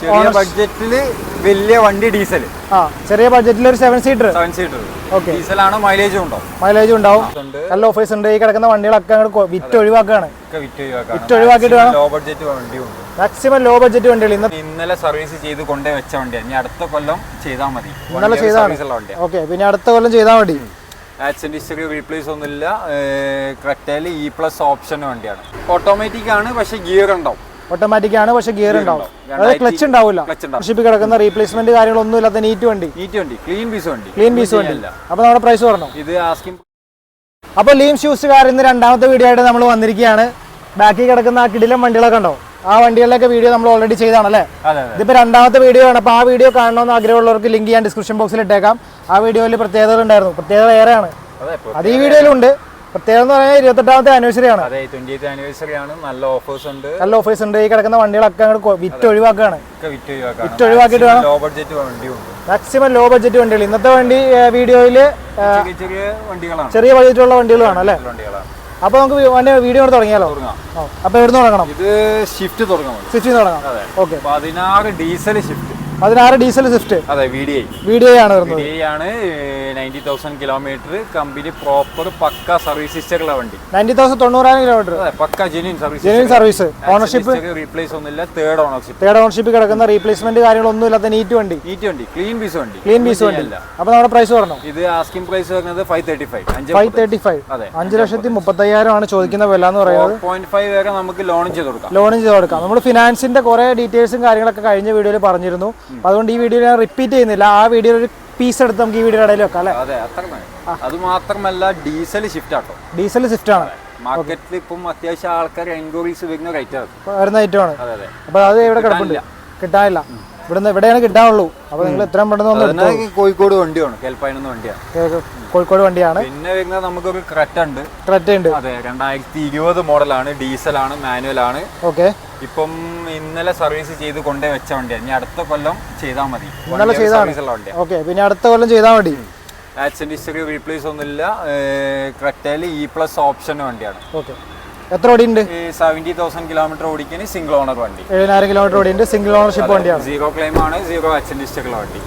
ചെറിയ ബഡ്ജറ്റിൽ വലിയ വണ്ടി ഡീസൽ. ചെറിയ ബഡ്ജറ്റിൽ ഒരു 7 സീറ്റർ. ഓക്കെ. ഡീസലാണ്, മൈലേജും ഉണ്ടാവും. മൈലേജും ഉണ്ടാവും. നല്ല ഓഫേഴ്സ് ഉണ്ട്. ഈ കിടക്കുന്ന വണ്ടികളൊക്കെ വിറ്റ് ഒഴിവാക്കുകയാണ്. വിറ്റ് ഒഴിവാക്കിയിട്ട് വേണം. ലോ ബഡ്ജറ്റ് വണ്ടിയുണ്ട്. മാക്സിമം ലോ ബഡ്ജറ്റ് വണ്ടികൾ ഇന്നലെ സർവീസ് ചെയ്ത് കൊണ്ടേ വെച്ച വണ്ടിയാണ്. ഇനി അടുത്ത കൊല്ലം ചെയ്താൽ മതി. ഇന്നലെ ചെയ്താണ്. ഓക്കെ, പിന്നെ അടുത്ത കൊല്ലം ചെയ്താൽ മതി. ആക്സിഡന്റ് ഹിസ്റ്ററി റീപ്ലേസ് ഒന്നുമില്ല. ക്രെറ്റയിൽ E+ ഓപ്ഷൻ വണ്ടിയാണ്. ഓട്ടോമാറ്റിക് ആണ്, പക്ഷെ ഗിയർ ഉണ്ടാവും. ഓട്ടോമാറ്റിക് ആണ്, പക്ഷെ ഗിയർ ഉണ്ടാവും. അതായത് ക്ലച്ച് ഉണ്ടാവില്ല. ഷിപ്പിൽ കിടക്കുന്ന റീപ്ലേസ്മെന്റ് കാര്യങ്ങളൊന്നും ഇല്ലാത്ത നീറ്റ് വണ്ടി. ക്ലീൻ പീസ് വണ്ടി. അപ്പൊ നമ്മുടെ പ്രൈസ് പറഞ്ഞു. ഇത് ആസ്കിംഗ്. അപ്പൊ ലീം ഷൂസുകാർ ഇന്ന് രണ്ടാമത്തെ വീഡിയോ ആയിട്ട് നമ്മൾ വന്നിരിക്കുകയാണ്. ബാക്കി കിടക്കുന്ന ആ കിടിലം വണ്ടികളൊക്കെ ഉണ്ടോ? ആ വണ്ടികളിലൊക്കെ വീഡിയോ നമ്മൾ ഓൾറെഡി ചെയ്താണല്ലേ? ഇതിപ്പോ രണ്ടാമത്തെ വീഡിയോ ആണ്. അപ്പൊ ആ വീഡിയോ കാണണമെന്ന് ആഗ്രഹമുള്ളവർക്ക് ലിങ്ക് ഞാൻ ഡിസ്ക്രിപ്ഷൻ ബോക്സിൽ ഇട്ടേക്കാം. ആ വീഡിയോയിൽ പ്രത്യേകതകൾ ഉണ്ടായിരുന്നു. പ്രത്യേകത ഏറെയാണ്. അത് ഈ വീഡിയോയിലുണ്ട്. പ്രത്യേകം എന്ന് പറഞ്ഞാൽ 28ാമത്തെ ആനിവേഴ്സറി ആണ്. നല്ല ഓഫേഴ്സ് ഉണ്ട്. നല്ല ഓഫേഴ്സ് ഉണ്ട്. ഈ കിടക്കുന്ന വണ്ടികളൊക്കെ വിറ്റ് ഒഴിവാക്കുകയാണ്. വിറ്റ് ഒഴിവാക്കിയിട്ട് വേണം. മാക്സിമം ലോ ബഡ്ജറ്റ് വണ്ടികൾ. ഇന്നത്തെ വണ്ടി വീഡിയോയില് ചെറിയ ബഡ്ജറ്റുള്ള വണ്ടികളാണ് അല്ലേ? അപ്പൊ നമുക്ക് വീഡിയോ തുടങ്ങിയാലോ? അപ്പൊ എവിടുന്ന് തുടങ്ങണം? ഇത് ഷിഫ്റ്റ് തുടങ്ങാം. സ്വിഫ്റ്റ് തുടങ്ങാം. Okay. 16 diesel shift. 16 diesel Swift. അതെ, VDI ആണ് വരുന്നത്. VDI ആണ്. 90,000 കിലോമീറ്റർ. കമ്പനി പ്രോപ്പർ പക്ക സർവീസ് ഹിസ്റ്ററിയുള്ള വണ്ടി. 90,000 കിലോമീറ്റർ. പക്ക ജെന്യൂൻ സർവീസ്. ഓണർഷിപ്പ് റീപ്ലേസ് ഒന്നുമില്ല. തേർഡ് ഓണർഷിപ്പ് കിടക്കുന്ന റീപ്ലേസ്മെന്റ് കാര്യങ്ങളൊന്നും ഇല്ലാത്ത നീറ്റ് വണ്ടി. ക്ലീൻ പീസ് വണ്ടി. അപ്പൊ നമ്മുടെ പ്രൈസ് പറഞ്ഞു. ഇത് ആസ്കിംഗ് പ്രൈസ് വരുന്നത് 535. 5,35,00,000 ആണ് ചോദിക്കുന്ന വില എന്ന് പറയുന്നത്. 4.5 വരെ നമുക്ക് ലോൺ ചെയ്ത് കൊടുക്കാം. നമ്മൾ ഫിനാൻസിന്റെ കുറെ ഡീറ്റെയിൽസും കാര്യങ്ങളൊക്കെ കഴിഞ്ഞ വീഡിയോയിൽ പറഞ്ഞിരുന്നു. അതുകൊണ്ട് ഈ വീഡിയോ ഞാൻ റിപ്പീറ്റ് ചെയ്യുന്നില്ല. ആ വീഡിയോ ഒരു പീസ് എടുത്ത് നമുക്ക് ഈ വീഡിയോ ഇടയിൽ വെക്കാം അല്ലേ? അത് മാത്രമല്ല ഡീസൽ ഷിഫ്റ്റ് ആട്ടോ. ഡീസൽ ഷിഫ്റ്റ് ആണ്. മാർക്കറ്റിൽ ഇപ്പം അത്യാവശ്യം ആൾക്കാർ എൻക്വയറീസ് വരുന്ന ഐറ്റമാണ്. അപ്പൊ അത് ഇവിടെ കിടപ്പുണ്ട്, കിട്ടാനില്ല. ഇവിടെയാണ് കിട്ടാനുള്ളൂ. അപ്പൊ നിങ്ങൾ എത്രയും പെട്ടെന്ന് കോഴിക്കോട് വണ്ടിയാണ്. കേൾപ്പായിരുന്ന വണ്ടിയാണ്. കോഴിക്കോട് വണ്ടിയാണ്. പിന്നെ വരുന്നത് നമുക്കൊരു ക്രെറ്റ ഉണ്ട്. അതെ, 2020 മോഡലാണ്. ഡീസലാണ്, മാനുവൽ ആണ്. ഓക്കെ. ഇപ്പം ഇന്നലെ സർവീസ് ചെയ്ത് കൊണ്ടേ വെച്ച വണ്ടിയാണ്. ഇനി അടുത്ത കൊല്ലം ചെയ്താൽ മതി. ഓക്കെ, പിന്നെ അടുത്ത കൊല്ലം ചെയ്താൽ മതി. ആക്സിഡന്റ് ഹിസ്റ്ററി റീപ്ലേസ് ഒന്നുമില്ല. ക്രെറ്റയിൽ E+ ഓപ്ഷൻ വണ്ടിയാണ്. ഓക്കെ. എത്ര ഓടിയുണ്ട്? 70,000 കിലോമീറ്റർ ഓടിക്കാൻ സിംഗിൾ ഓണർ വണ്ടി. 7000 കിലോമീറ്റർ ഓടിയുണ്ട്. സിംഗിൾ ഓണർഷിപ്പ് വണ്ടിയാണ്. 0 ക്ലെയിം ആണ്. 0 ആക്സിഡന്റ് ഹിസ്റ്ററി വണ്ടി.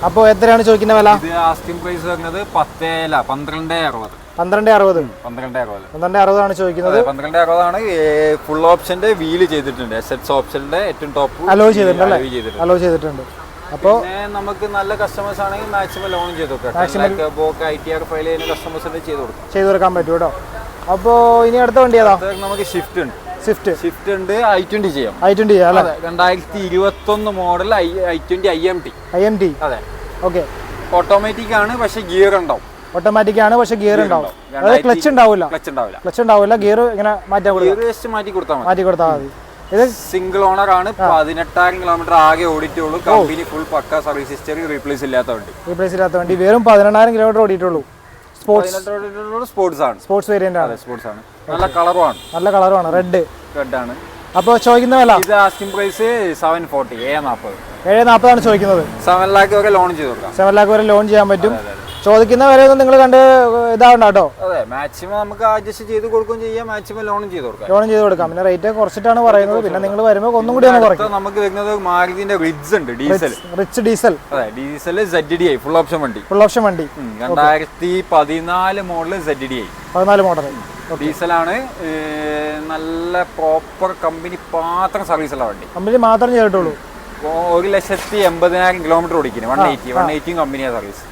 അപ്പോൾ എത്രയാണ് ചോദിക്കുന്ന വില? ഇത് ആസ്കിംഗ് പ്രൈസ് വരുന്നത് 12,60. 12,60 ആണ് ചോദിക്കുന്നത്. 12,60 ആണ്. ഫുൾ ഓപ്ഷന്റെ വീല് ചെയ്തിട്ടുണ്ട്. എസ്എസ് ഓപ്ഷന്റെ ഏറ്റവും ടോപ്പ് അലോ ചെയ്തിട്ടുണ്ട്. അപ്പോൾ നമുക്ക് നല്ല കസ്റ്റമേഴ്സ് ആണെങ്കിൽ മാക്സിമം ലോൺ ചെയ്ത് കൊടുക്കാം. ITR ഫയൽ ചെയ്യുന്ന കസ്റ്റമേഴ്സിന് ചെയ്ത് കൊടുക്കാൻ പറ്റും കേട്ടോ. അപ്പോൾ ഇനി അടുത്ത വണ്ടി ഏതാ? നമുക്ക് ഷിഫ്റ്റ് ഉണ്ട്. സ്വിഫ്റ്റ് ഉണ്ട്. I20 ചെയ്യാം. 2021 മോഡൽ I20 IMT. അതെ. ഓക്കെ. ഓട്ടോമാറ്റിക് ആണ്, പക്ഷെ ഗിയർ ഉണ്ടാവും. അതായത് ക്ലച്ച് ഉണ്ടാവില്ല. ഗിയർ ഇങ്ങനെ മാറ്റി കൊടുത്താൽ മതി. ഇത് സിംഗിൾ ഓണർ ആണ്. 18,000 കിലോമീറ്റർ ആകെ ഓടിയിട്ടുള്ളൂ. കമ്പനി ഫുൾ പക്ക സർവീസ് ഹിസ്റ്ററി. റീപ്ലേസ് ഇല്ലാത്ത വണ്ടി. വെറും 18,000 കിലോമീറ്റർ ഓടിയിട്ടുള്ളൂ. സ്പോർട്സ് വേരിയന്റ് ആണ്. നല്ല കളറുമാണ്. റെഡ് ആണ്. അപ്പോൾ ചോദിക്കുന്ന വില? ഇത് ആസ്കിംഗ് പ്രൈസ് 740. 740 ആണ് ചോദിക്കുന്നത്. 7 lakh വരെ ലോൺ ചെയ്ത് കൊടുക്കാം. 7 lakh വരെ ലോൺ ചെയ്യാൻ പറ്റും. ചോദിക്കുന്ന വരെ ഒന്നും നിങ്ങൾ കണ്ട് ഇതാവണ്ട കേട്ടോ. അതെ, മാക്സിമം നമുക്ക് അഡ്ജസ്റ്റ് ചെയ്ത് കൊടുക്കുകയും ചെയ്യാം. മാക്സിമം ലോണും ചെയ്ത് കൊടുക്കാം. പിന്നെ റേറ്റ് കുറച്ചിട്ടാണ് പറയുന്നത്. പിന്നെ നിങ്ങൾ വരുമ്പോൾ ഒന്നും കൂടി കുറയ്ക്കും. നമുക്ക് വരുന്നത് മാരുതിന്റെ റിഡ്സ് ഉണ്ട്. ഡീസൽ. അതെ, ഡീസൽ ZDI ഫുൾ ഓപ്ഷൻ വണ്ടി. 2014 മോഡൽ ZDI. 14 മോഡൽ ഡീസലാണ്. നല്ല പ്രോപ്പർ കമ്പനി മാത്രം സർവീസ് ഉള്ള വണ്ടി. കമ്പനി മാത്രം ചെയ്തിട്ടുള്ളൂ. 1,80,000 കിലോമീറ്റർ ഓടിക്കുന്നു. 180 കമ്പനിയാ സർവീസ്.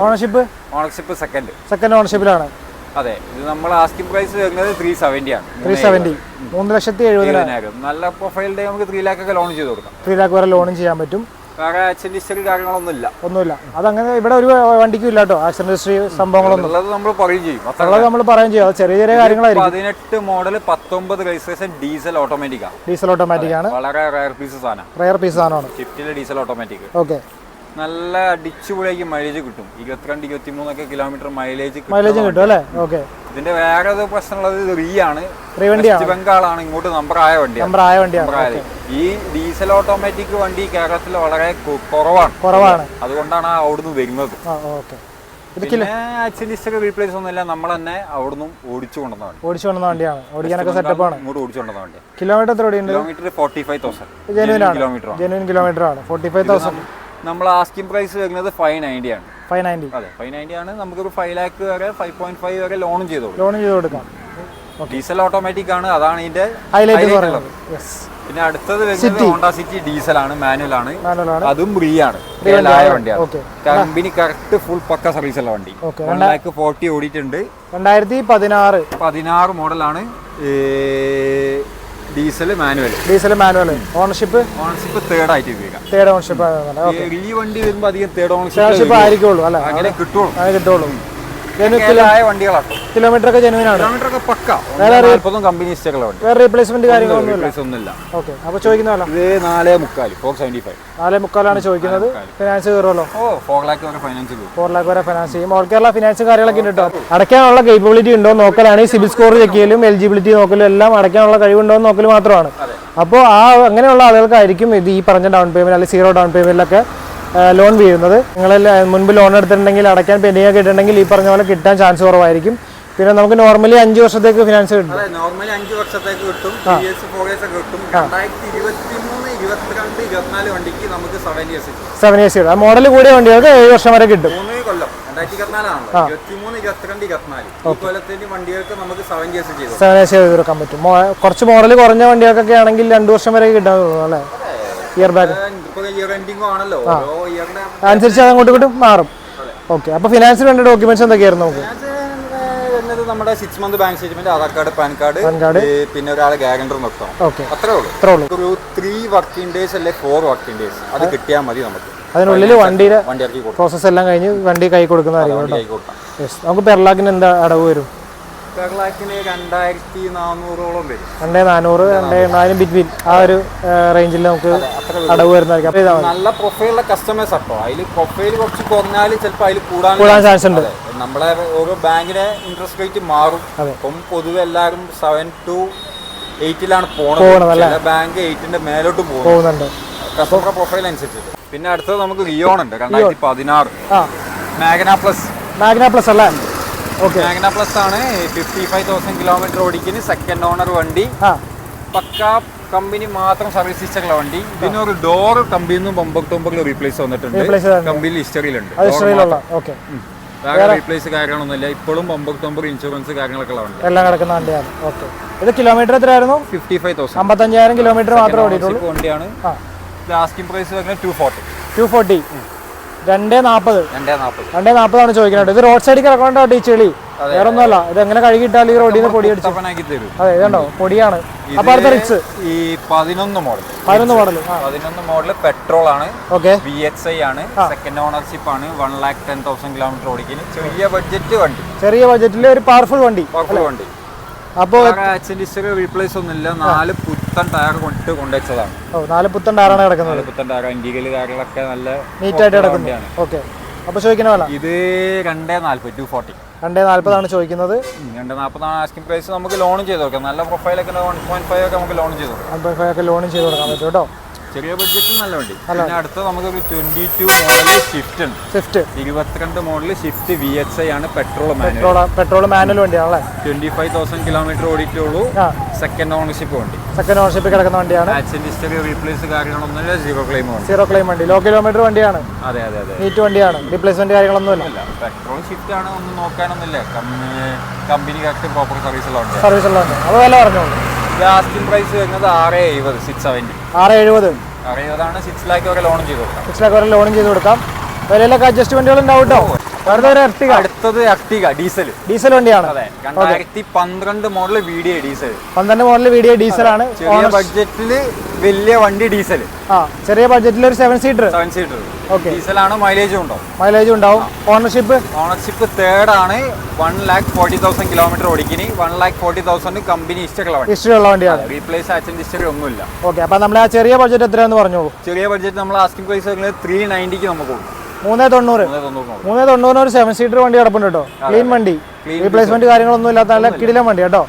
ഓണർഷിപ്പ് സെക്കൻഡ് ഓണർഷിപ്പിലാണ്. അതെ, ഇത് നമ്മൾ ആസ്കിംഗ് പ്രൈസ് വരുന്നത് 370 ആണ്. 3,70,000. നല്ല പ്രൊഫൈലിന്റെ നമുക്ക് 3 lakh ഒക്കെ ലോൺ ചെയ്ത് കൊടുക്കാം. 3 lakh വരെ ലോണും ചെയ്യാൻ പറ്റും. ഹിസ്റ്ററി കാര്യങ്ങളൊന്നുമില്ല. അതങ്ങനെ ഇവിടെ ഒരു വണ്ടിക്കും ഇല്ല കേട്ടോ. ആക്സിഡന്റ് ഹിസ്റ്ററി സംഭവങ്ങളൊന്നും നമ്മൾ പറയും ചെയ്യും. അത് ചെറിയ കാര്യങ്ങളായിരിക്കും. 18 മോഡൽ 19 രജിസ്ട്രേഷൻ ഡീസൽ ഓട്ടോമാറ്റിക് ആണ്. വളരെ റയർ പീസ് ആണ്. ഷിഫ്റ്റിലെ ഡീസൽ ഓട്ടോമാറ്റിക്. ഓക്കെ. നല്ല അടിച്ചുപൊളിയാക്കി മൈലേജ് കിട്ടും. 22-23 ഒക്കെ കിലോമീറ്റർ മൈലേജ് കിട്ടും അല്ലേ? ഓക്കെ. ഇതിന്റെ വേറെ പ്രശ്നമുള്ളത് ആണ്. ബംഗാളാണ് ഇങ്ങോട്ട് നമ്പർ ആയ വണ്ടിയാണ്. ഈ ഡീസൽ ഓട്ടോമാറ്റിക് വണ്ടി കേരളത്തിൽ വളരെ കുറവാണ്. അതുകൊണ്ടാണ് അവിടുന്ന് വരുന്നത്. പിന്നെ ആക്സിഡന്റ് റീപ്ലേസ് ഒന്നുമില്ല, നമ്മൾ തന്നെ അവിടുന്ന് ഓടിച്ചു കൊണ്ടുവന്ന വണ്ടിയാണ്. ഓടിക്കാനൊക്കെ സെറ്റപ്പ് ആണ്. ഇങ്ങോട്ട് ഓടിച്ചു കൊണ്ടുവന്ന വണ്ടി. കിലോമീറ്റർ എത്ര ഓടിയുണ്ട്? കിലോമീറ്റർ 45,000. ജെനുവിൻ കിലോമീറ്റർ ആണ്. 45,000. നമ്മൾ ആസ്കിംഗ് പ്രൈസ് വരുന്നത് 590 ആണ്. 590. അതെ 590 ആണ്. നമുക്കൊരു 5 lakh വരെ 5.5 വരെ ലോണും ചെയ്ത് കൊടുക്കാം. ഡീസൽ ഓട്ടോമാറ്റിക് ആണ്, അതാണ് ഇതിന്റെ ഹൈലൈറ്റ്. പിന്നെ അടുത്തത് വരുന്നത് ഹോണ്ട സിറ്റി ഡീസൽ ആണ്, മാനുവൽ ആണ്, അതും ഫ്രീ ആണ്, വണ്ടിയാണ്. കമ്പനി കറക്റ്റ് ഫുൾ പക്ക സർവീസ് ഉള്ള വണ്ടി. 1,40,000 ഓടിയിട്ടുണ്ട്. 2016 മോഡലാണ്. Diesel manual. ഓണർഷിപ്പ് തേർഡ് ആയിട്ട് ഈ വണ്ടി വരുമ്പോ അധികം തേർഡ് ഓണർഷിപ്പ് ആയിരിക്കുള്ളൂ അല്ലെ, അങ്ങനെ കിട്ടുള്ളൂ. കിലോമീറ്റർ ഒക്കെ ജെനുവിൻ ആണ്. വേറെ റീപ്ലേസ്മെന്റ് കാര്യങ്ങളൊന്നുമില്ല. ഓക്കെ, അപ്പൊ ചോദിക്കുന്ന ഇത് 4.5 ചോദിക്കുന്നത്. ഫിനാൻസ് കയറുമല്ലോ? 4 lakh വരെ ഫൈനാൻസ് ചെയ്യും. 4 lakh വരെ ഫിനാൻസ് ചെയ്യും. ഓൾ കേരള ഫിനാൻസ് കാര്യങ്ങളൊക്കെ ഉണ്ട് കേട്ടോ. അടയ്ക്കാനുള്ള കേപ്പബിലിറ്റി ഉണ്ടോ നോക്കലാണ്. സിബിൽ സ്കോർ ചെക്ക് ചെയ്യലും എലിജിബിലിറ്റി നോക്കലും എല്ലാം അടയ്ക്കാനുള്ള കഴിവുണ്ടോ എന്ന് നോക്കൽ മാത്രമാണ്. അപ്പോൾ അങ്ങനെയുള്ള ആളുകൾക്കായിരിക്കും ഇത് ഈ പറഞ്ഞ ഡൗൺ പേയ്മെന്റ് അല്ലെങ്കിൽ സീറോ ഡൗൺ പേയ്മെന്റിലൊക്കെ ലോൺ വീഴുന്നത്. നിങ്ങൾ മുൻപ് ലോൺ എടുത്തിട്ടുണ്ടെങ്കിൽ അടയ്ക്കാൻ പെൻഡിങ് ഒക്കെ ഇട്ടിട്ടുണ്ടെങ്കിൽ ഈ പറഞ്ഞ പോലെ കിട്ടാൻ ചാൻസ് കുറവായിരിക്കും. പിന്നെ നമുക്ക് നോർമലി 5 വർഷത്തേക്ക് ഫിനാൻസ് കിട്ടും. നോർമലി 5 വർഷത്തേക്ക് കിട്ടും. 3 years 4 years ഒക്കെ കിട്ടും. 2023, 22, 24 വണ്ടിക്ക് നമുക്ക് 7 years കിട്ടും. ആ മോഡൽ കൂടിയ വണ്ടികൾക്ക് 7 വർഷം വരെ കിട്ടും. 3 കൊല്ലം 2024 ആണല്ലോ. 23, 22, 24 ഈ കൊല്ലത്തിന്റെ വണ്ടികൾക്ക് നമുക്ക് 7 years ചെയ്ത് കൊടുക്കാൻ പറ്റും. കുറച്ച് മോഡൽ കുറഞ്ഞ വണ്ടികൾക്കൊക്കെ ആണെങ്കിൽ 2 വർഷം വരെ കിട്ടാൻ തോന്നുന്നു അല്ലേ? ഇയർ ബാക്ക് അനുസരിച്ച് അതങ്ങോട്ട് ഇങ്ങോട്ട് മാറും. ഓക്കെ, അപ്പൊ ഫിനാൻസിന് വേണ്ട ഡോക്യുമെന്റ്സ് എന്തൊക്കെയായിരുന്നു? നമുക്ക് നമ്മുടെ 6 month bank statement, Aadhaar card, pan card, പിന്നെ ഒരാളെ ഗ്യാരണ്ടർ നോക്കണം. അത്രേ ഉള്ളൂ. ഒരു 3 working days അല്ലെ 4 working days അത് കിട്ടിയാൽ മതി. നമുക്ക് അതിനുള്ളിൽ വണ്ടി ഇറക്കി പ്രോസസ് എല്ലാം കഴിഞ്ഞ് വണ്ടി കൈ കൊടുക്കുന്നതായിരിക്കും. നമുക്ക് പെർ ലാഖിന് എന്താ അടവ് വരും? പെർ ലാഖിന് 2,400 വരും. 2,400, 2,400 ബിറ്റ്വീൻ ആ ഒരു റേഞ്ചിൽ നമുക്ക് അടവ് വരുന്നതായിരിക്കും. നല്ല പ്രൊഫൈലുള്ള കസ്റ്റമേഴ്സ് ആട്ടോ. അതിൽ പ്രൊഫൈൽ കുറച്ച് കുറഞ്ഞാൽ ചിലപ്പോൾ അതിൽ കൂടാൻ ചാൻസ് ഉണ്ട്. നമ്മളെ ഓരോ ബാങ്കിന്റെ ഇൻട്രസ്റ്റ് റേറ്റ് മാറും. അപ്പം പൊതുവെ എല്ലാവരും 7 to 8 പോകുന്നത്. ബാങ്ക് 8 മേലോട്ട് പോകുന്നുണ്ട് കസ്റ്റമർ പ്രൊഫൈൽ അനുസരിച്ചിട്ട്. പിന്നെ അടുത്തത് നമുക്ക് റിയോൺ ഉണ്ട് 2016 മാഗ്ന പ്ലസ് അല്ലേ? മാഗ്ന പ്ലസ് ആണ്. 55,000 കിലോമീറ്റർ ഓടിക്കുന്ന സെക്കൻഡ് ഓണർ വണ്ടി. പക്ക കമ്പനി മാത്രം സർവീസ് ഹിസ്റ്ററിയുള്ള വണ്ടി. ഇതിനൊരു ഡോർ കമ്പനിന്ന് ബമ്പർ റീപ്ലേസ് വന്നിട്ടുണ്ട്. കമ്പനി ഹിസ്റ്ററിയിലുണ്ട്. വേറെ റീപ്ലേസ് കാര്യങ്ങളൊന്നുമില്ല. ഇപ്പോഴും ബമ്പർ ഇൻഷുറൻസ് കാര്യങ്ങളൊക്കെ ഉള്ള വണ്ടി എല്ലാം കിടക്കുന്ന വണ്ടിയാണ്. ഓക്കെ, ഇത് കിലോമീറ്റർ എത്രയായിരുന്നു? 55,000. 55,000 കിലോമീറ്റർ മാത്രമേ ഓടിയിട്ടുള്ളൂ വണ്ടിയാണ്. ആസ്കിംഗ് പ്രൈസ് വരുന്നത് 240. 240 ചോദിക്കുന്നത്. ഇത് റോഡ് സൈഡിൽ കിടക്കണ്ടോ ടീച്ചേളി? വേറെ ഒന്നുമല്ല. ഇത് എങ്ങനെ കഴുകിയിട്ടാൽ ഈ റോഡിൽ നിന്ന് പൊടി അടിച്ചു. അതെ, ഇതുണ്ടോ പൊടിയാണ്. അപ്പൊ അടുത്ത റിക്സ് ഈ 11 മോഡൽ പെട്രോൾ ആണ്. VXI ആണ്. സെക്കൻഡ് ഓണർഷിപ്പ് ആണ്. 1,10,000 കിലോമീറ്റർ ഓടിക്കുന്നു. ചെറിയ ബഡ്ജറ്റിൽ ഒരു പവർഫുൾ വണ്ടി. അപ്പോ റീപ്ലേസ് ഒന്നുമില്ല. 4 പുത്തൻ ടയർ കൊണ്ടുവച്ചതാണ്. 4 പുത്തൻ ടയറാണ് കിടക്കുന്നത്. പുത്തൻ ടയർ ഇന്ത്യയിൽ കാര്യങ്ങളൊക്കെ നല്ല നീറ്റ് ആയിട്ട് കിടക്കുന്നതാണ്. ഓക്കെ, അപ്പൊ ചോദിക്കുന്ന വില ഇത് 240. 240 ചോദിക്കുന്നത്. 240 ആസ്കിംഗ് പ്രൈസ്. നമുക്ക് ലോണും ചെയ്ത് കൊടുക്കാം. നല്ല പ്രൊഫൈലൊക്കെ 1.5 ഒക്കെ നമുക്ക് ലോൺ ചെയ്ത് കൊടുക്കാം. 1.5 ലോണും ചെയ്ത് കൊടുക്കാൻ പറ്റും കേട്ടോ. ചെറിയ ബഡ്ജറ്റിൽ നല്ല വണ്ടി. പിന്നെ അടുത്ത നമുക്കൊരു 22 മോഡൽ സ്വിഫ്റ്റ് ഉണ്ട്. 22 മോഡൽ സ്വിഫ്റ്റ് VXI ആണ്. പെട്രോൾ മാനുവൽ വണ്ടിയാണല്ലേ? 25,000 കിലോമീറ്റർ ഓടിയിട്ടുള്ളൂ. സെക്കൻഡ് ഓണർഷിപ്പ് കിടക്കുന്ന വണ്ടിയാണ്. ആക്സിഡന്റ് റീപ്ലേസ് കാര്യങ്ങളൊന്നുമില്ല. സീറോ ക്ലെയിം വണ്ടി. ലോ കിലോമീറ്റർ വണ്ടിയാണ്. അതെ നീറ്റ് വണ്ടിയാണ്. റീപ്ലേസ്മെന്റ് കാര്യങ്ങളൊന്നുമില്ല. പെട്രോൾ സ്വിഫ്റ്റ് ആണ്. ഒന്നും നോക്കാനൊന്നുമില്ല. കമ്പനി കറക്റ്റ് പ്രോപ്പർ സർവീസ് ഉള്ള വണ്ടി. അപ്പോൾ വില പറഞ്ഞോളൂ. ആസ്കിംഗ് പ്രൈസ് വരുന്നത് 670. 670 ആണ്. 6 lakh വരെ ലോൺ ചെയ്ത് കൊടുക്കാം. വിലയിലൊക്കെ അഡ്ജസ്റ്റ്മെന്റുകൾ ഉണ്ടാവും കേട്ടോ. അടുത്തത് എർട്ടിഗ ഡീസൽ വണ്ടിയാണ്. 2012 model VDI diesel. 12 model VDI diesel ആണ്. ചെറിയ ബഡ്ജറ്റിൽ വലിയ വണ്ടി ഡീസൽ. ചെറിയ ബഡ്ജറ്റിൽ ഒരു 7 സീറ്റർ ഡീസലാണ്. മൈലേജ് ഉണ്ടാവും. ഓണർഷിപ്പ് തേർഡ് ആണ്. 1,40,000 കിലോമീറ്റർ ഓടിക്കിനി. 1,40,000 കമ്പനി ഹിസ്റ്ററിയുള്ള വണ്ടിയാണ്. റീപ്ലേസ് ആക്സിഡന്റ് ഹിസ്റ്ററി ഒന്നുമില്ല. ഓക്കെ, അപ്പൊ നമ്മൾ ആ ചെറിയ ബഡ്ജറ്റ് എത്രയാന്ന് പറഞ്ഞോളൂ. ചെറിയ ബഡ്ജറ്റ് നമ്മൾ ആസ്കിംഗ് പ്രൈസ് 390 നമുക്ക് 390 ഒരു 7 സീറ്റർ വണ്ടി കിടപ്പുണ്ട് കേട്ടോ. ക്ലീൻ വണ്ടി. റീപ്ലേസ്മെന്റ് കാര്യങ്ങളൊന്നും ഇല്ലാത്ത നല്ല കിടിലൻ വണ്ടി കേട്ടോ.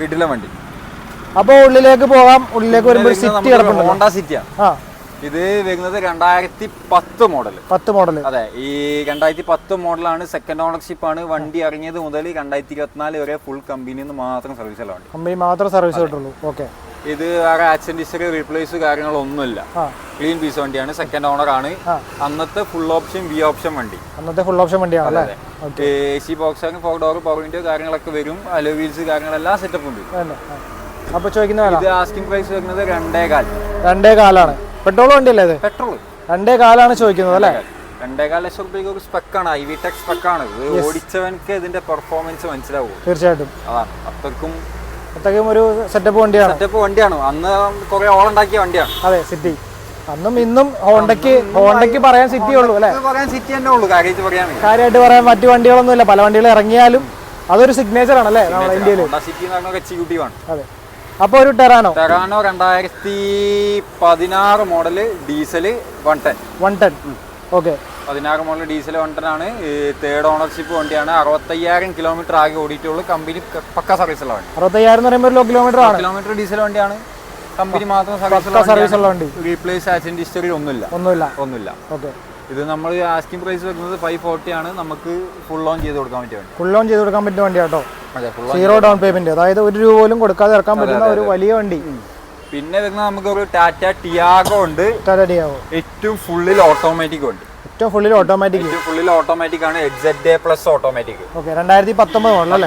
അപ്പൊ ഉള്ളിലേക്ക് പോകാം. ഉള്ളിലേക്ക് വരുമ്പോൾ സിറ്റി കിടപ്പുണ്ട്. ഇത് വരുന്നത് 2010 മോഡൽ. 10 മോഡൽ. അതെ, ഈ 2010 മോഡലാണ്. സെക്കൻഡ് ഓണർഷിപ്പ് ആണ്. വണ്ടി ഇറങ്ങിയത് മുതൽ 2024 വരെ ഫുൾ കമ്പനിയിൽ നിന്ന് മാത്രം സർവീസുള്ള വണ്ടി. കമ്പനി മാത്രം സർവീസ് കിട്ടുള്ളൂ. ഓക്കെ. ഇത് വേറെ ആക്സിഡന്റ് ഹിസ്റ്ററി, റീപ്ലേസ് കാര്യങ്ങളൊന്നുമില്ല. ക്ലീൻ പീസ് വണ്ടിയാണ്. സെക്കൻഡ് ഓണർ ആണ്. അന്നത്തെ ഫുൾ ഓപ്ഷൻ വി ഓപ്ഷൻ വണ്ടി. അന്നത്തെ ഫുൾ ഓപ്ഷൻ വണ്ടിയാണ്. AC box, 4 door, power window കാര്യങ്ങളൊക്കെ വരും. അലോ വീൽസ് കാര്യങ്ങളെല്ലാം സെറ്റപ്പ് ഉണ്ട്. അപ്പൊ ചോദിക്കുന്ന ഇത് ആസ്കിംഗ് പ്രൈസ് വരുന്നത് 2.25. 2.25 പെട്രോൾ വണ്ടിയല്ലേ ഇത്? പെട്രോൾ 2.25 ചോദിക്കുന്നത് അല്ലേ? 2.25 ലക്ഷം രൂപയ്ക്ക് ഒരു സ്പെക്കാണ്. IV tech സ്പെക്കാണ്. ഇത് ഓടിച്ചവനക്ക് ഇതിന്റെ പെർഫോമൻസ് മനസ്സിലാവും. തീർച്ചയായിട്ടും. അതാണ് അത്രക്കും ഒരു സെറ്റപ്പ് വണ്ടിയാണ്. അന്ന് കുറെ ഓളുണ്ടാക്കിയ വണ്ടിയാണ്. അതെ, സിറ്റി. അന്നും ഇന്നും ഹോണ്ടയ്ക്ക് പറയാൻ സിറ്റി ഉള്ളൂ അല്ലേ? പറയാൻ സിറ്റി തന്നെ ഉള്ളൂ. കാര്യമായിട്ട് പറയാൻ മറ്റു വണ്ടികളൊന്നുമില്ല. പല വണ്ടികൾ ഇറങ്ങിയാലും അതൊരു സിഗ്നേച്ചർ ആണല്ലേ നമ്മുടെ ഇന്ത്യയിൽ. അതെ. അപ്പൊ ഒരു Terrano 2016 model diesel 110. Okay. 16 model diesel 110 ആണ്. തേർഡ് ഓണർഷിപ്പ് വണ്ടിയാണ്. 65,000 കിലോമീറ്റർ ആകെ ഓടിയിട്ടുള്ളൂ. കമ്പനി പക്ക സർവീസുള്ള വണ്ടി. 65,000 എന്ന് പറയുമ്പോൾ ലോ കിലോമീറ്റർ ഡീസൽ വണ്ടിയാണ്. കമ്പനി മാത്രം സർവീസ് ഉള്ള വണ്ടി. റീപ്ലേസ് ആക്സിഡന്റ് ഹിസ്റ്ററി ഒന്നുമില്ല. ഓക്കെ. ഇത് നമ്മൾ ആസ്കിംഗ് പ്രൈസ് വെക്കുന്നത് 540 ആണ്. നമുക്ക് ഫുൾ ഓൺ ചെയ്ത് കൊടുക്കാൻ പറ്റിയ വണ്ടി. ഫുൾ ഓൺ ചെയ്ത് കൊടുക്കാൻ പറ്റിയ വണ്ടി കേട്ടോ. 0 ഡൗൺ പേയ്മെന്റ്, അതായത് 1 രൂപ പോലും കൊടുക്കാതെ ഇറക്കാൻ പറ്റുന്ന ഒരു വലിയ വണ്ടി. പിന്നെ വരുന്നത് നമുക്ക് ഒരു ടാറ്റ ടിയാഗോ ഉണ്ട്. ഏറ്റവും ഫുള്ളിൽ ഓട്ടോമാറ്റിക് ഉണ്ട്. ഫുള്ളിൽ ഓട്ടോമാറ്റിക് ആണ്. XZA plus automatic. 2019 model.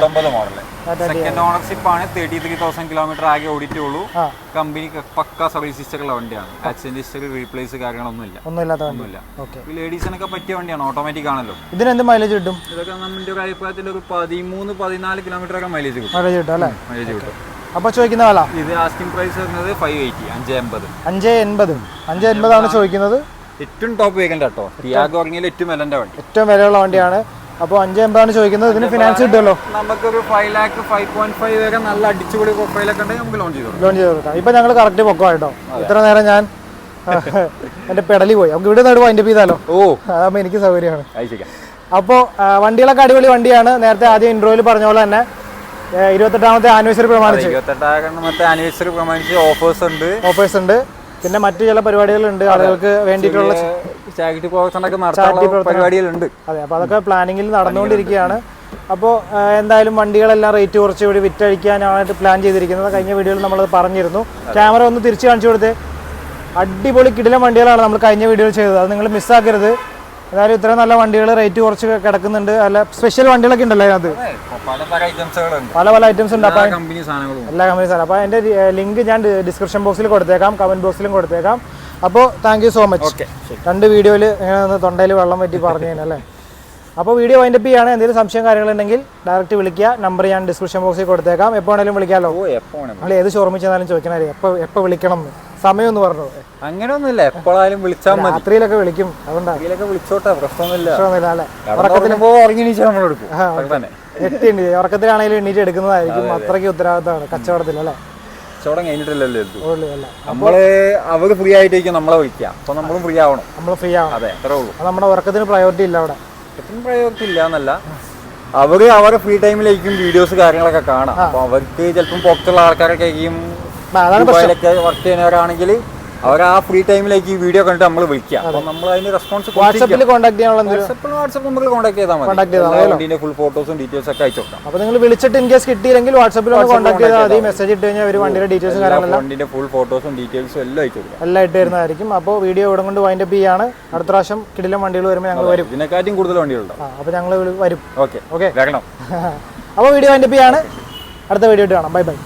Second ownership ആണ്. 33,000 കിലോമീറ്റർ ആകെ ഓടിയിട്ടുള്ളൂ. കമ്പനി പക്ക സർവീസ് ഹിസ്റ്ററിയുള്ള വണ്ടിയാണ്. ആക്സിഡന്റ് ഹിസ്റ്ററി, റീപ്ലേസ് കാര്യങ്ങളൊന്നുമില്ല. ലേഡീസിനൊക്കെ പറ്റിയ വണ്ടിയാണ്. ഓട്ടോമാറ്റിക് ആണല്ലോ. ഇതിന് എന്ത് മൈലേജ് കിട്ടും? ഇതൊക്കെ നമ്മുടെ ഒരു അഭിപ്രായത്തിൽ ഒരു 13-14 കിലോമീറ്റർ ഒക്കെ മൈലേജ് കിട്ടും. അപ്പൊ ചോദിക്കുന്ന വില ഇത് ആസ്കിംഗ് പ്രൈസ് വരുന്നത് 580. 580 ആണ് ചോദിക്കുന്നത്. ഏറ്റവും ടോപ്പ് വേഗന്റ് കേട്ടോ. ടിയാഗോ ഇറങ്ങിയാൽ ഏറ്റവും വിലയുള്ള വണ്ടിയാണ്. അപ്പോൾ 580 ആണ് ചോദിക്കുന്നത്. ഇതിന് ഫിനാൻസ് കിട്ടുമല്ലോ? നമുക്കൊരു 5 lakh 5.5 വരെ നല്ല അടിച്ചുപൊളി പ്രൊഫൈലൊക്കെ ഉണ്ടെങ്കിൽ നമുക്ക് ലോൺ ചെയ്ത് കൊടുക്കാം. ഇപ്പൊ ഞങ്ങൾ കറക്റ്റ് പൊക്കോ കേട്ടോ. ഇത്ര നേരം ഞാൻ എന്റെ പെടലി പോയി. നമുക്ക് ഇവിടെ നടുവ് അതിന്റെ ചെയ്താലോ? അതാകുമ്പോൾ എനിക്ക് സൗകര്യമാണ്. അപ്പോൾ വണ്ടികളൊക്കെ അടിപൊളി വണ്ടിയാണ്. നേരത്തെ ആദ്യം ഇൻട്രോയിൽ പറഞ്ഞ പോലെ തന്നെ 28ാമത്തെ ആനിവേഴ്സറി പ്രമാണിച്ച് ഓഫേഴ്സ് ഉണ്ട്. പിന്നെ മറ്റു ചില പരിപാടികളുണ്ട് ആളുകൾക്ക് വേണ്ടിയിട്ടുള്ള പരിപാടികളുണ്ട്. അതെ, അപ്പോൾ അതൊക്കെ പ്ലാനിങ്ങിൽ നടന്നുകൊണ്ടിരിക്കുകയാണ്. അപ്പോൾ എന്തായാലും വണ്ടികളെല്ലാം റേറ്റ് കുറച്ച് ഇവിടെ വിറ്റഴിക്കാനായിട്ട് പ്ലാൻ ചെയ്തിരിക്കുന്നത്. കഴിഞ്ഞ വീഡിയോയിൽ നമ്മളത് പറഞ്ഞിരുന്നു. ക്യാമറ ഒന്ന് തിരിച്ച് കാണിച്ചു കൊടുത്തേ. അടിപൊളി കിടിലൻ വണ്ടികളാണ് നമ്മൾ കഴിഞ്ഞ വീഡിയോയിൽ ചെയ്തത്. അത് നിങ്ങൾ മിസ്സാക്കരുത്. എന്തായാലും ഇത്രയും നല്ല വണ്ടികൾ റേറ്റ് കുറച്ച് കിടക്കുന്നുണ്ട്. അല്ല, സ്പെഷ്യൽ വണ്ടികളൊക്കെ ഉണ്ടല്ലോ അതിനകത്ത്. പല ഐറ്റംസ് ഉണ്ട്. എല്ലാ കമ്പനി സാധനം. അപ്പോൾ അതിൻ്റെ ലിങ്ക് ഞാൻ ഡിസ്ക്രിപ്ഷൻ ബോക്സിൽ കൊടുത്തേക്കാം, കമന്റ് ബോക്സിലും കൊടുത്തേക്കാം. അപ്പോൾ താങ്ക് യു സോ മച്ച്. 2 വീഡിയോയിൽ ഇങ്ങനെ തൊണ്ടയിൽ വെള്ളം പറ്റി പറഞ്ഞു കഴിഞ്ഞാൽ. അപ്പോൾ വീഡിയോ വൈൻഡപ്പ് ചെയ്യാണ്. എന്തെങ്കിലും സംശയം കാര്യങ്ങളുണ്ടെങ്കിൽ ഡയറക്റ്റ് വിളിക്കുക. നമ്പർ ഞാൻ ഡിസ്ക്രിപ്ഷൻ ബോക്സിൽ കൊടുത്തേക്കാം. എപ്പോൾ വേണമെങ്കിലും വിളിക്കാമല്ലോ. നമ്മൾ ഏത് ഷോറൂമിൽ ചെന്നാലും ചോദിക്കണമായിരിക്കും എപ്പോൾ വിളിക്കണം എന്ന്. സമയം ഒന്ന് പറഞ്ഞു. അങ്ങനെയൊന്നുമില്ല, എപ്പോഴായാലും വിളിച്ചാൽ മതി. രാത്രിയിലൊക്കെ വിളിക്കും. അതുകൊണ്ടാണ് വിളിച്ചോട്ടെ, പ്രശ്നമൊന്നുമില്ല. അല്ലേ? ഉറക്കത്തിലാണെങ്കിലും എണ്ണീറ്റ് എടുക്കുന്നതായിരിക്കും. അത്രയ്ക്ക് ഉത്തരവാദിത്തമാണ് കച്ചവടത്തിൽ അല്ലേ? അവര് ഫ്രീ ആയിട്ടായിരിക്കും നമ്മളെ വിളിക്കുക. അപ്പൊ നമ്മളും ഫ്രീ ആവണം. അതെ, അത്രേ ഉള്ളൂ. നമ്മുടെ ഉറക്കത്തിന് പ്രയോറിറ്റി ഇല്ല അവിടെ. പ്രയോറിറ്റി ഇല്ല എന്നല്ല, അവര് അവരുടെ ഫ്രീ ടൈമിലേക്കും വീഡിയോസ് കാര്യങ്ങളൊക്കെ കാണാം. അപ്പൊ അവർക്ക് ചിലപ്പം പുറത്തുള്ള ആൾക്കാരൊക്കെ ആയിരിക്കും വർക്ക് ചെയ്യുന്നവരാണെങ്കിൽ അവർ ആ ഫ്രീ ടൈമിലേക്ക് ഈ വീഡിയോ കണ്ടിട്ട് നമ്മൾ വിളിക്കുക. അപ്പൊ നമ്മൾ അതിന് റെസ്പോൺസ് വാട്സാപ്പിൽ കോൺടാക്ട് ചെയ്യാനുള്ള വാട്സാപ്പ് നമുക്ക് കോൺടാക്ട് ചെയ്താൽ മതി. വണ്ടിന്റെ ഫുൾ ഫോട്ടോസും ഡീറ്റെയിൽസ് ഒക്കെ അയച്ചു കൊടുക്കാം. അപ്പോൾ നിങ്ങൾ വിളിച്ചിട്ട് ഇൻ കേസ് കിട്ടിയില്ലെങ്കിൽ വാട്സാപ്പിൽ കോൺടാക്ട് ചെയ്താൽ മതി. മെസ്സേജ് ഇട്ട് കഴിഞ്ഞാൽ ഒരു വണ്ടിയുടെ ഡീറ്റെയിൽസ് കാര്യങ്ങളെല്ലാം വണ്ടിന്റെ ഫുൾ ഫോട്ടോസും ഡീറ്റെയിൽസും എല്ലാം അയച്ചു കൊടുക്കാം. എല്ലാം ഇട്ട് തരുന്നതായിരിക്കും. അപ്പോൾ വീഡിയോ ഇവിടെ കൊണ്ട് വൈൻഡപ്പ് ചെയ്യാണ്. അടുത്ത പ്രാവശ്യം കിടിലം വണ്ടികൾ വരുമ്പോൾ ഞങ്ങൾ വരും. ഇതിനെക്കാട്ടും കൂടുതൽ വണ്ടികളുണ്ടാവും. അപ്പോൾ ഞങ്ങൾ വരും. ഓക്കെ വരണം. അപ്പോൾ വീഡിയോ വൈൻഡപ്പ് ചെയ്യാണ്. അടുത്ത വീഡിയോ ഇട്ട് കാണാം. Bye bye.